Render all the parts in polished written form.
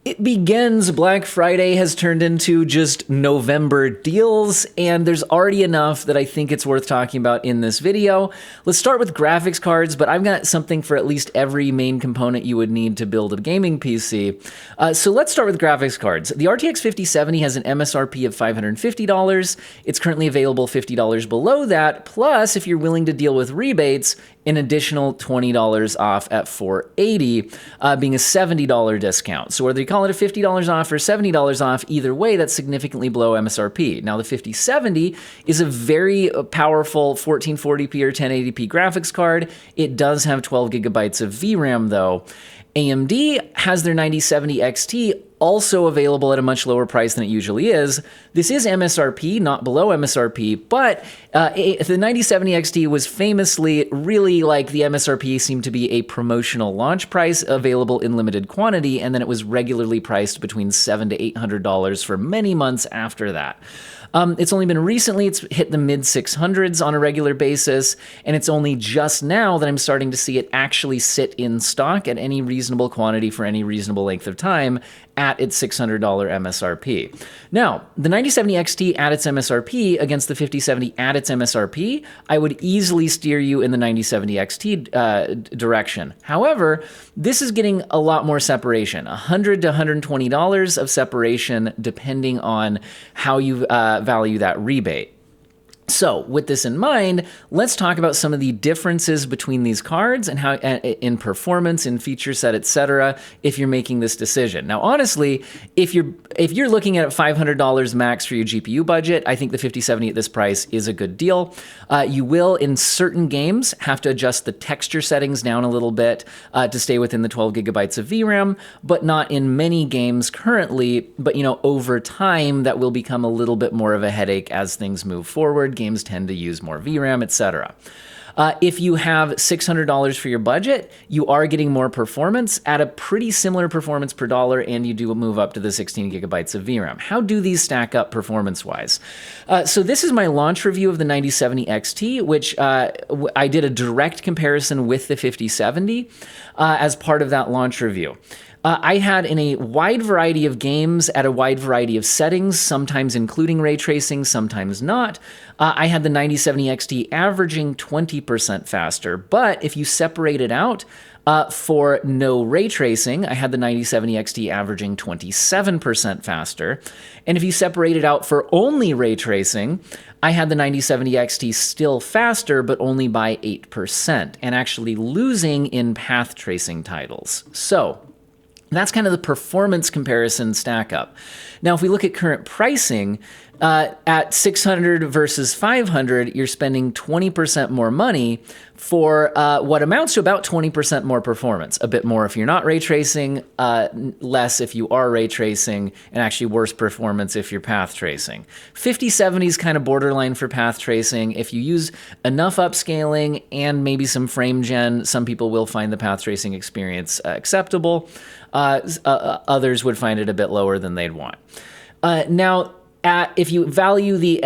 It begins. Black Friday has turned into just November deals, and there's already enough that I think it's worth talking about in this video. Let's start with graphics cards, but I've got something for at least every main component you would need to build a gaming PC. So let's start with graphics cards. The RTX 5070 has an MSRP of $550. It's currently available $50 below that, plus if you're willing to deal with rebates, an additional $20 off at $480, being a $70 discount. So whether you call it a $50 off or $70 off, either way, that's significantly below MSRP. Now, the 5070 is a very powerful 1440p or 1080p graphics card. It does have 12 gigabytes of VRAM, though. AMD has their 9070 XT also available at a much lower price than it usually is. This is MSRP, not below MSRP, but the 9070 XT was famously really like the MSRP seemed to be a promotional launch price available in limited quantity, and then it was regularly priced between $700 to $800 for many months after that. It's only been recently, it's hit the mid 600s on a regular basis, and it's only just now that I'm starting to see it actually sit in stock at any reasonable quantity for any reasonable length of time at its $600 MSRP. Now, the 9070 XT at its MSRP against the 5070 at its MSRP, I would easily steer you in the 9070 XT direction. However, this is getting a lot more separation, $100 to $120 of separation depending on how you value that rebate. So with this in mind, let's talk about some of the differences between these cards and how in performance, in feature set, etc. if you're making this decision. Now, honestly, if you're looking at $500 max for your GPU budget, I think the 5070 at this price is a good deal. You will, in certain games, have to adjust the texture settings down a little bit to stay within the 12 gigabytes of VRAM, but not in many games currently. But over time, that will become a little bit more of a headache as things move forward. Games tend to use more VRAM, etc. If you have $600 for your budget, you are getting more performance at a pretty similar performance per dollar, and you do move up to the 16 gigabytes of VRAM. How do these stack up performance-wise? So this is my launch review of the 9070 XT, which I did a direct comparison with the 5070 as part of that launch review. I had in a wide variety of games at a wide variety of settings, sometimes including ray tracing, sometimes not. I had the 9070 XT averaging 20% faster, but if you separate it out for no ray tracing, I had the 9070 XT averaging 27% faster. And if you separate it out for only ray tracing, I had the 9070 XT still faster, but only by 8%, and actually losing in path tracing titles. So that's kind of the performance comparison stack up. Now, if we look at current pricing, at 600 versus 500, you're spending 20% more money for what amounts to about 20% more performance. A bit more if you're not ray tracing, less if you are ray tracing, and actually worse performance if you're path tracing. 5070 is kind of borderline for path tracing. If you use enough upscaling and maybe some frame gen, some people will find the path tracing experience acceptable. Others would find it a bit lower than they'd want. Now, if you value the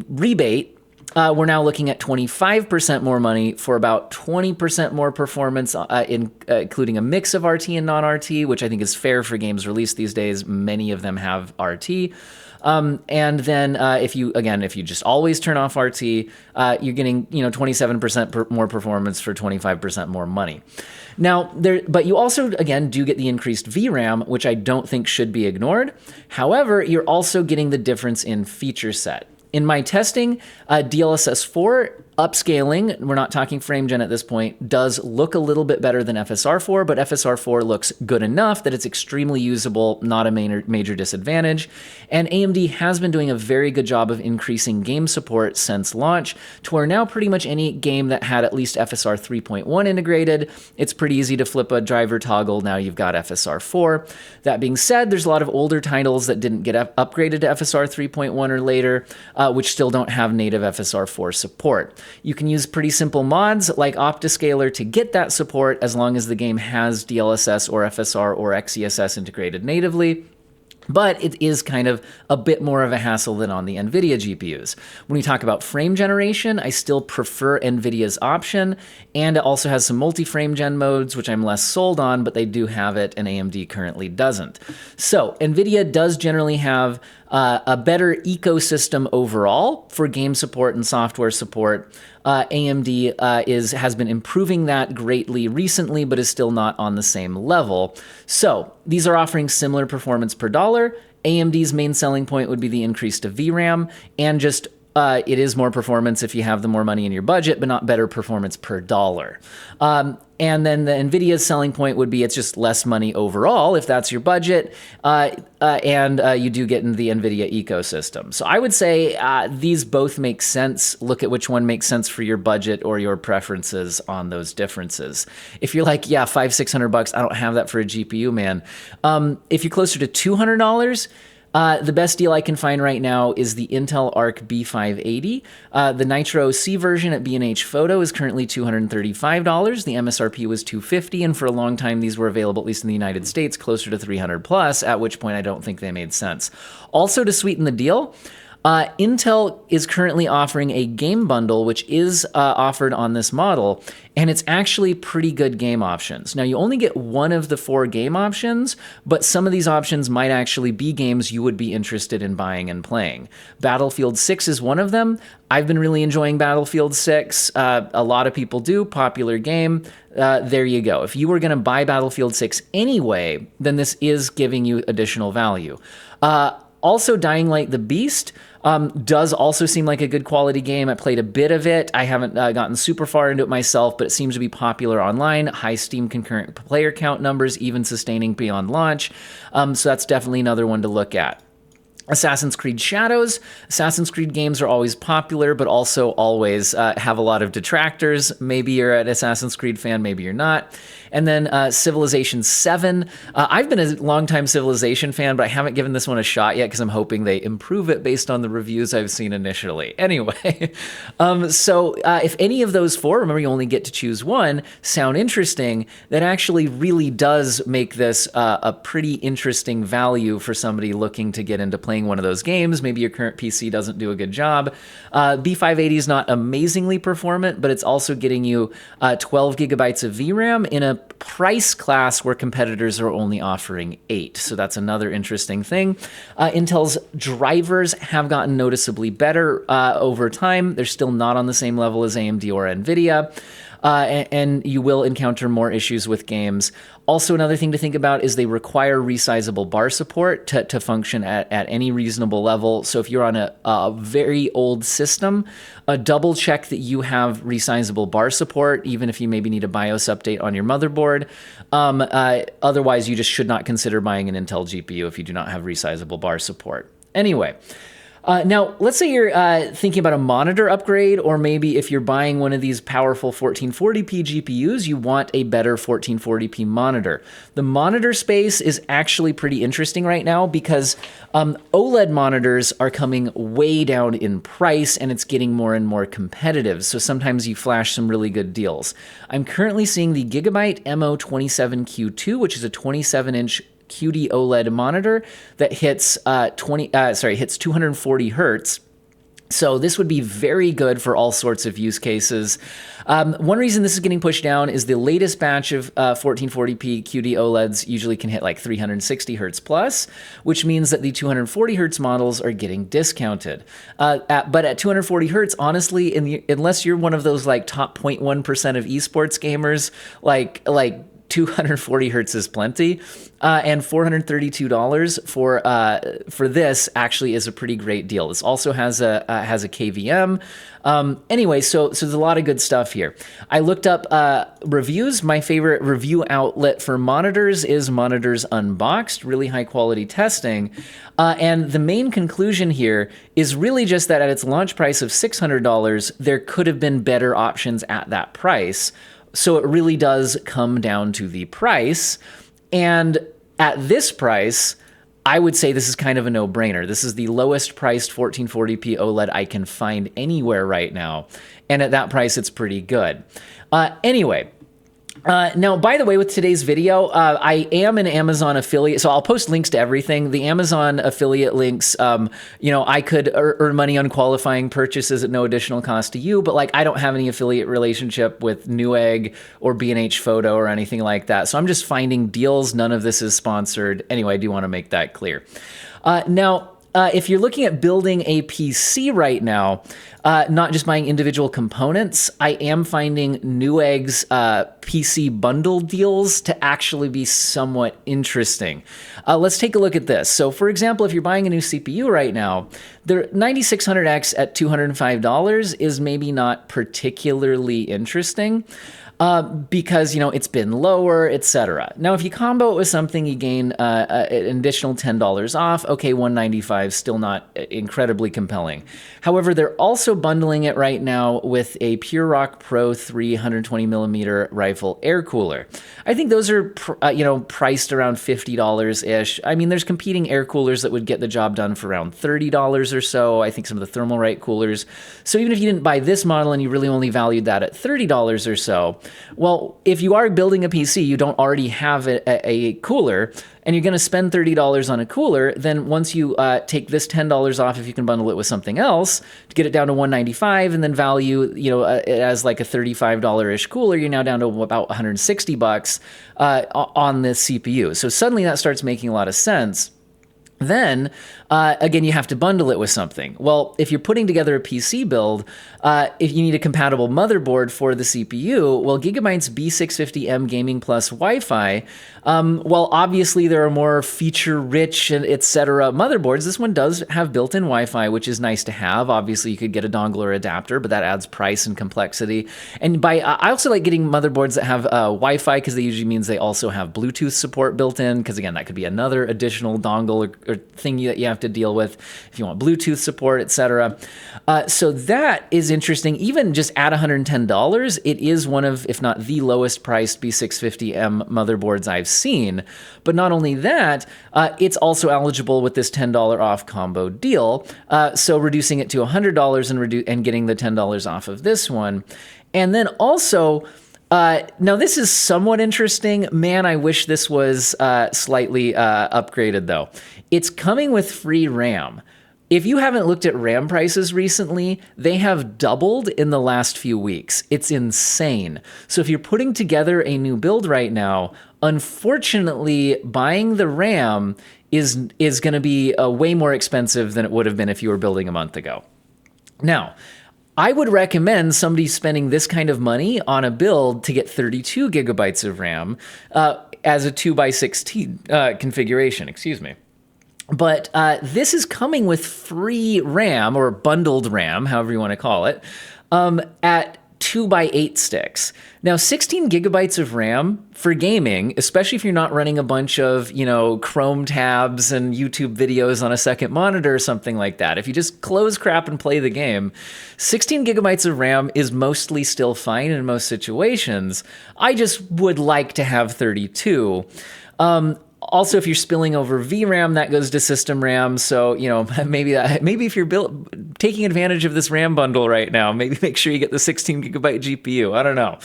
rebate, we're now looking at 25% more money for about 20% more performance, including a mix of RT and non-RT, which I think is fair for games released these days. Many of them have RT. And then if you just always turn off RT, you're getting 27% more performance for 25% more money. Now, but you also, again, do get the increased VRAM, which I don't think should be ignored. However, you're also getting the difference in feature set. In my testing, DLSS 4 upscaling, we're not talking frame gen at this point, does look a little bit better than FSR 4, but FSR 4 looks good enough that it's extremely usable, not a major disadvantage. And AMD has been doing a very good job of increasing game support since launch, to where now pretty much any game that had at least FSR 3.1 integrated, it's pretty easy to flip a driver toggle. Now you've got FSR 4. That being said, there's a lot of older titles that didn't get upgraded to FSR 3.1 or later, which still don't have native FSR 4 support. You can use pretty simple mods like Optiscaler to get that support as long as the game has DLSS or FSR or XeSS integrated natively. but it is kind of a bit more of a hassle than on the NVIDIA GPUs. When we talk about frame generation, I still prefer NVIDIA's option, and it also has some multi-frame gen modes, which I'm less sold on, but they do have it, and AMD currently doesn't. So NVIDIA does generally have a better ecosystem overall for game support and software support. AMD has been improving that greatly recently, but is still not on the same level. So these are offering similar performance per dollar. AMD's main selling point would be the increase to VRAM, and just it is more performance if you have the more money in your budget, but not better performance per dollar. And then the NVIDIA's selling point would be it's just less money overall if that's your budget, and you do get into the NVIDIA ecosystem. So I would say these both make sense. Look at which one makes sense for your budget or your preferences on those differences. If you're like, yeah, $500-600, I don't have that for a GPU, man. If you're closer to $200, the best deal I can find right now is the Intel Arc B580. The Nitro C version at B&H Photo is currently $235. The MSRP was $250, and for a long time these were available, at least in the United States, closer to $300 plus, at which point I don't think they made sense. Also, to sweeten the deal, Intel is currently offering a game bundle, which is offered on this model, and it's actually pretty good game options. Now, you only get one of the 4 game options, but some of these options might actually be games you would be interested in buying and playing. Battlefield 6 is one of them. I've been really enjoying Battlefield 6. A lot of people do. Popular game. There you go. If you were going to buy Battlefield 6 anyway, then this is giving you additional value. Also, Dying Light the Beast does also seem like a good quality game. I played a bit of it. I haven't gotten super far into it myself, but it seems to be popular online. High Steam concurrent player count numbers, even sustaining beyond launch. So that's definitely another one to look at. Assassin's Creed Shadows. Assassin's Creed games are always popular, but also always have a lot of detractors. Maybe you're an Assassin's Creed fan, maybe you're not. And then Civilization 7. I've been a longtime Civilization fan, but I haven't given this one a shot yet because I'm hoping they improve it based on the reviews I've seen initially. Anyway, so if any of those 4, remember you only get to choose one, sound interesting, that actually really does make this a pretty interesting value for somebody looking to get into playing one of those games. Maybe your current PC doesn't do a good job. B580 is not amazingly performant, but it's also getting you 12 gigabytes of VRAM in a price class where competitors are only offering 8. So that's another interesting thing. Intel's drivers have gotten noticeably better over time. They're still not on the same level as AMD or NVIDIA. And you will encounter more issues with games. Also, another thing to think about is they require resizable bar support to function at any reasonable level. So if you're on a very old system, double check that you have resizable bar support, even if you maybe need a BIOS update on your motherboard. Otherwise, you just should not consider buying an Intel GPU if you do not have resizable bar support. Anyway. Now, let's say you're thinking about a monitor upgrade, or maybe if you're buying one of these powerful 1440p GPUs, you want a better 1440p monitor. The monitor space is actually pretty interesting right now because OLED monitors are coming way down in price, and it's getting more and more competitive, so sometimes you flash some really good deals. I'm currently seeing the Gigabyte MO27Q2, which is a 27-inch QD OLED monitor that hits 240 hertz. So this would be very good for all sorts of use cases. One reason this is getting pushed down is the latest batch of 1440p QD OLEDs usually can hit like 360 hertz plus, which means that the 240 hertz models are getting discounted. But at 240 hertz, honestly, unless you're one of those like top 0.1% of esports gamers, like 240 hertz is plenty, and $432 for this actually is a pretty great deal. This also has a KVM. Anyway, so there's a lot of good stuff here. I looked up reviews. My favorite review outlet for monitors is Monitors Unboxed, really high quality testing. And the main conclusion here is really just that at its launch price of $600, there could have been better options at that price. So it really does come down to the price. And at this price, I would say this is kind of a no-brainer. This is the lowest priced 1440p OLED I can find anywhere right now. And at that price, it's pretty good. Anyway, Now, by the way, with today's video, I am an Amazon affiliate, so I'll post links to everything. The Amazon affiliate links, I could earn money on qualifying purchases at no additional cost to you, but like I don't have any affiliate relationship with Newegg or B&H Photo or anything like that. So I'm just finding deals. None of this is sponsored. Anyway, I do want to make that clear. Now, if you're looking at building a PC right now, not just buying individual components, I am finding Newegg's PC bundle deals to actually be somewhat interesting. Let's take a look at this. So for example, if you're buying a new CPU right now, the 9600X at $205 is maybe not particularly interesting. Because, it's been lower, etc. Now, if you combo it with something, you gain an additional $10 off. Okay, $195, still not incredibly compelling. However, they're also bundling it right now with a Pure Rock Pro 320 millimeter rifle air cooler. I think those are, priced around $50-ish. I mean, there's competing air coolers that would get the job done for around $30 or so. I think some of the Thermalright coolers. So even if you didn't buy this model and you really only valued that at $30 or so, well, if you are building a PC, you don't already have a cooler, and you're going to spend $30 on a cooler, then once you take this $10 off, if you can bundle it with something else, to get it down to $195, and then value, it as like a $35-ish cooler, you're now down to about $160 on this CPU. So suddenly that starts making a lot of sense. Then, again, you have to bundle it with something. Well, if you're putting together a PC build, if you need a compatible motherboard for the CPU, well, Gigabyte's B650M Gaming Plus Wi-Fi, while obviously there are more feature-rich and etc. motherboards, this one does have built-in Wi-Fi, which is nice to have. Obviously, you could get a dongle or adapter, but that adds price and complexity. And I also like getting motherboards that have Wi-Fi because that usually means they also have Bluetooth support built in, because again, that could be another additional dongle or thing that you have to deal with if you want Bluetooth support, etc. So that is interesting. Even just at $110, it is one of, if not the lowest priced B650M motherboards I've seen. But not only that, it's also eligible with this $10 off combo deal. So reducing it to $100 and getting the $10 off of this one. And then also, now this is somewhat interesting. Man, I wish this was slightly upgraded though. It's coming with free RAM. If you haven't looked at RAM prices recently, they have doubled in the last few weeks. It's insane. So if you're putting together a new build right now, unfortunately, buying the RAM is going to be way more expensive than it would have been if you were building a month ago. Now, I would recommend somebody spending this kind of money on a build to get 32 gigabytes of RAM as a 2x16 configuration, excuse me. But this is coming with free RAM, or bundled RAM, however you want to call it, at 2x8 sticks. Now, 16 gigabytes of RAM for gaming, especially if you're not running a bunch of, Chrome tabs and YouTube videos on a second monitor or something like that. If you just close crap and play the game, 16 gigabytes of RAM is mostly still fine in most situations. I just would like to have 32. Also, if you're spilling over VRAM, that goes to system RAM. So, maybe if you're taking advantage of this RAM bundle right now, maybe make sure you get the 16 gigabyte GPU. I don't know.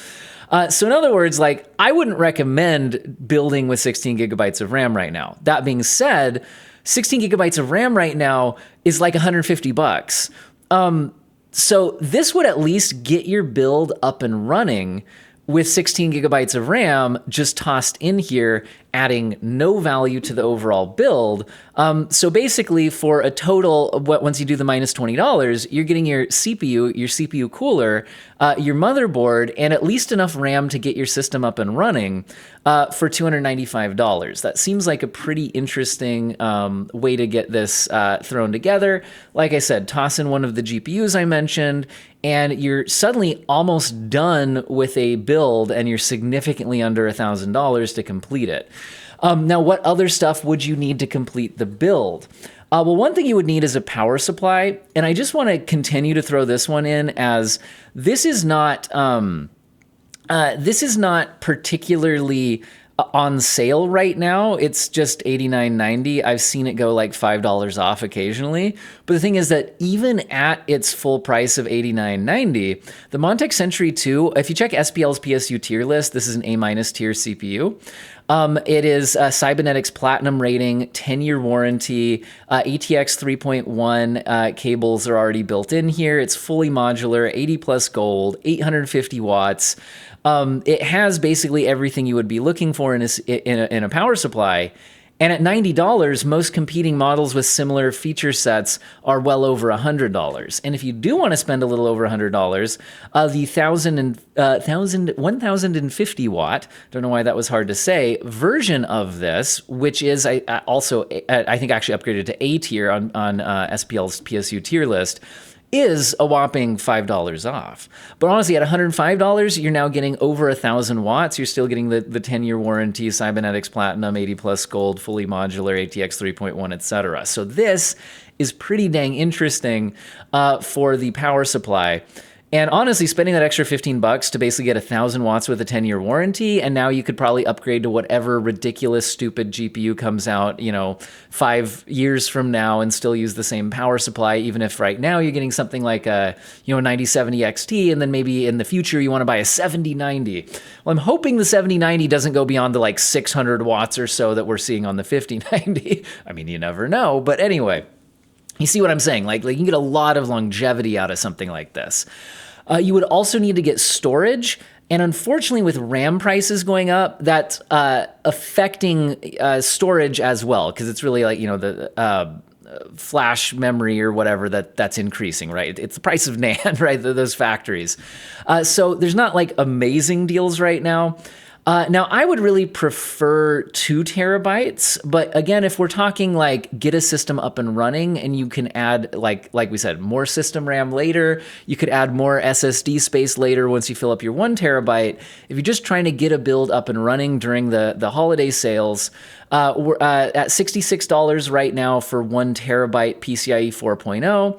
So in other words, I wouldn't recommend building with 16 gigabytes of RAM right now. That being said, 16 gigabytes of RAM right now is like $150. So this would at least get your build up and running with 16 gigabytes of RAM just tossed in here, adding no value to the overall build. So basically, for a total, once you do the minus $20, you're getting your CPU cooler, your motherboard, and at least enough RAM to get your system up and running for $295. That seems like a pretty interesting way to get this thrown together. Like I said, toss in one of the GPUs I mentioned, and you're suddenly almost done with a build, and you're significantly under $1,000 to complete it. Now, what other stuff would you need to complete the build? Well, one thing you would need is a power supply, and I just want to continue to throw this one in, as this is not particularly On sale right now, it's just $89.90. I've seen it go like $5 off occasionally. But the thing is that even at its full price of $89.90, the Montech Century 2, if you check SPL's PSU tier list, this is an A- tier CPU. It is Cybernetics Platinum rating, 10-year warranty, ATX 3.1 cables are already built in here. It's fully modular, 80 plus gold, 850 watts. It has basically everything you would be looking for in a power supply. And at $90, most competing models with similar feature sets are well over $100. And if you do want to spend a little over $100, the 1050 watt, don't know why that was hard to say, version of this, which is I think actually upgraded to A tier on SPL's PSU tier list, is a whopping $5 off. But honestly, at $105, you're now getting over 1,000 watts. You're still getting the 10-year warranty, Cybernetics Platinum, 80 plus gold, fully modular, ATX 3.1, etc. So this is pretty dang interesting for the power supply. And honestly, spending that extra $15 to basically get 1,000 watts with a 10-year warranty, and now you could probably upgrade to whatever ridiculous, stupid GPU comes out, 5 years from now and still use the same power supply, even if right now you're getting something like a, 9070 XT, and then maybe in the future you want to buy a 7090. Well, I'm hoping the 7090 doesn't go beyond the 600 watts or so that we're seeing on the 5090. I mean, you never know, but anyway. You see what I'm saying? Like you can get a lot of longevity out of something like this. You would also need to get storage. And unfortunately, with RAM prices going up, that's affecting storage as well, because it's really like, the flash memory or whatever that's increasing, right? It's the price of NAND, right? Those factories. So there's not amazing deals right now. Now, I would really prefer 2 terabytes, but again, if we're talking get a system up and running and you can add, like we said, more system RAM later, you could add more SSD space later once you fill up your 1 terabyte. If you're just trying to get a build up and running during the holiday sales, we're at $66 right now for 1 terabyte PCIe 4.0.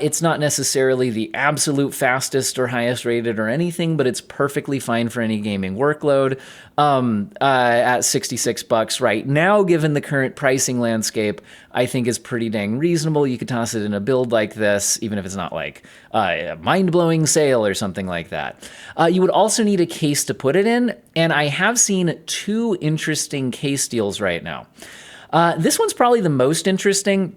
It's not necessarily the absolute fastest or highest rated or anything, but it's perfectly fine for any gaming workload. At $66 right now, given the current pricing landscape, I think is pretty dang reasonable. You could toss it in a build like this, even if it's not a mind-blowing sale or something like that. You would also need a case to put it in, and I have seen 2 interesting case deals right now. This one's probably the most interesting.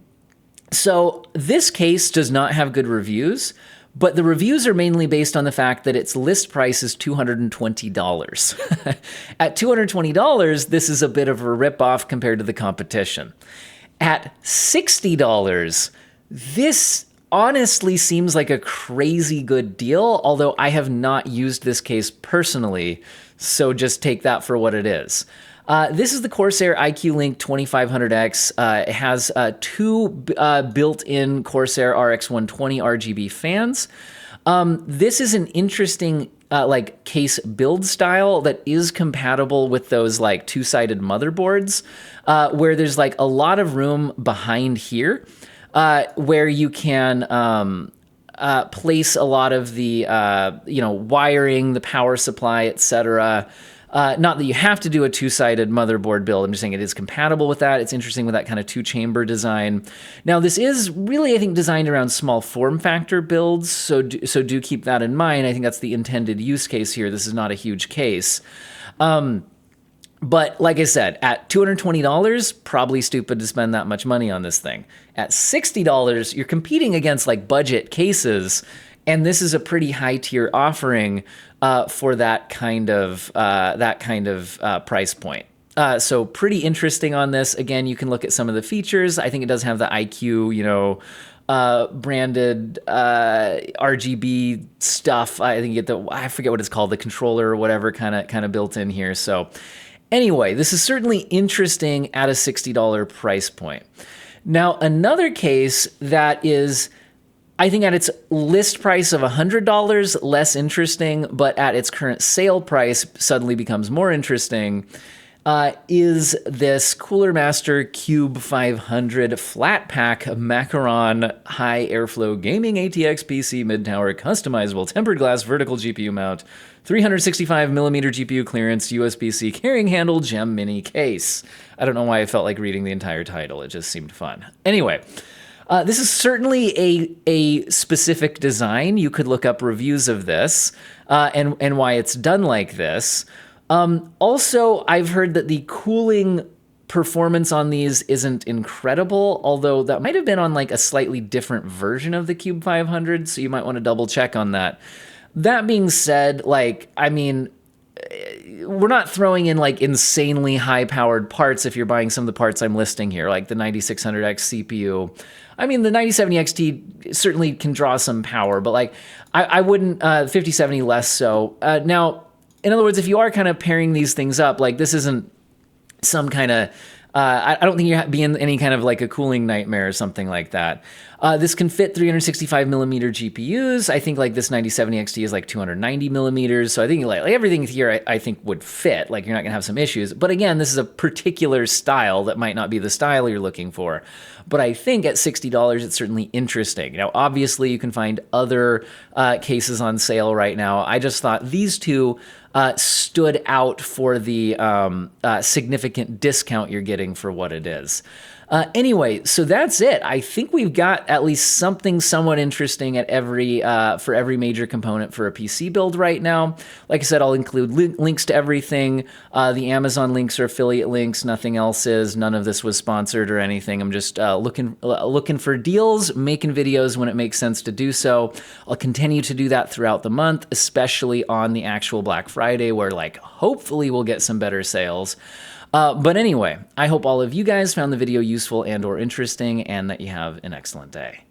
So this case does not have good reviews, but the reviews are mainly based on the fact that its list price is $220. At $220, this is a bit of a ripoff compared to the competition. At $60, this honestly seems like a crazy good deal, although I have not used this case personally, so just take that for what it is. This is the Corsair IQ Link 2500X. It has 2 built-in Corsair RX 120 RGB fans. This is an interesting case build style that is compatible with those 2-sided motherboards, where there's a lot of room behind here, where you can place a lot of the wiring, the power supply, etc. Not that you have to do a 2-sided motherboard build. I'm just saying it is compatible with that. It's interesting with that kind of 2-chamber design. Now, this is really, I think, designed around small form factor builds, so do keep that in mind. I think that's the intended use case here. This is not a huge case. But like I said, at $220, probably stupid to spend that much money on this thing. At $60, you're competing against budget cases, and this is a pretty high tier offering for that kind of price point. So pretty interesting on this. Again, you can look at some of the features. I think it does have the IQ, branded RGB stuff. I think you get I forget what it's called, the controller or whatever, kind of built in here. So anyway, this is certainly interesting at a $60 price point. Now, another case that is, I think, at its list price of $100, less interesting, but at its current sale price suddenly becomes more interesting. is this Cooler Master Cube 500 flat pack Macaron high airflow gaming ATX PC mid-tower customizable tempered glass vertical GPU mount, 365mm GPU clearance, USB-C carrying handle, gem mini case. I don't know why I felt like reading the entire title. It just seemed fun. Anyway, this is certainly a specific design. You could look up reviews of this and why it's done like this. Also, I've heard that the cooling performance on these isn't incredible, although that might have been on like a slightly different version of the Cube 500, so you might want to double check on that. That being said, like, I mean, we're not throwing in like insanely high powered parts if you're buying some of the parts I'm listing here, like the 9600X CPU. I mean, the 9070 XT certainly can draw some power, but like I wouldn't, 5070 less so. Now, in other words, if you are kind of pairing these things up, like this isn't some kind of, I don't think you're being any kind of like a cooling nightmare or something like that. This can fit 365mm GPUs. I think like this 9070 XT is like 290mm. So I think like everything here I think would fit. Like you're not gonna have some issues. But again, this is a particular style that might not be the style you're looking for. But I think at $60, it's certainly interesting. Now, obviously, you can find other cases on sale right now. I just thought these two stood out for the significant discount you're getting for what it is. Anyway, so that's it. I think we've got at least something somewhat interesting at for every major component for a PC build right now. Like I said, I'll include links to everything. The Amazon links are affiliate links. Nothing else is. None of this was sponsored or anything. I'm just looking for deals, making videos when it makes sense to do so. I'll continue to do that throughout the month, especially on the actual Black Friday, where like hopefully we'll get some better sales. But anyway, I hope all of you guys found the video useful and or interesting and that you have an excellent day.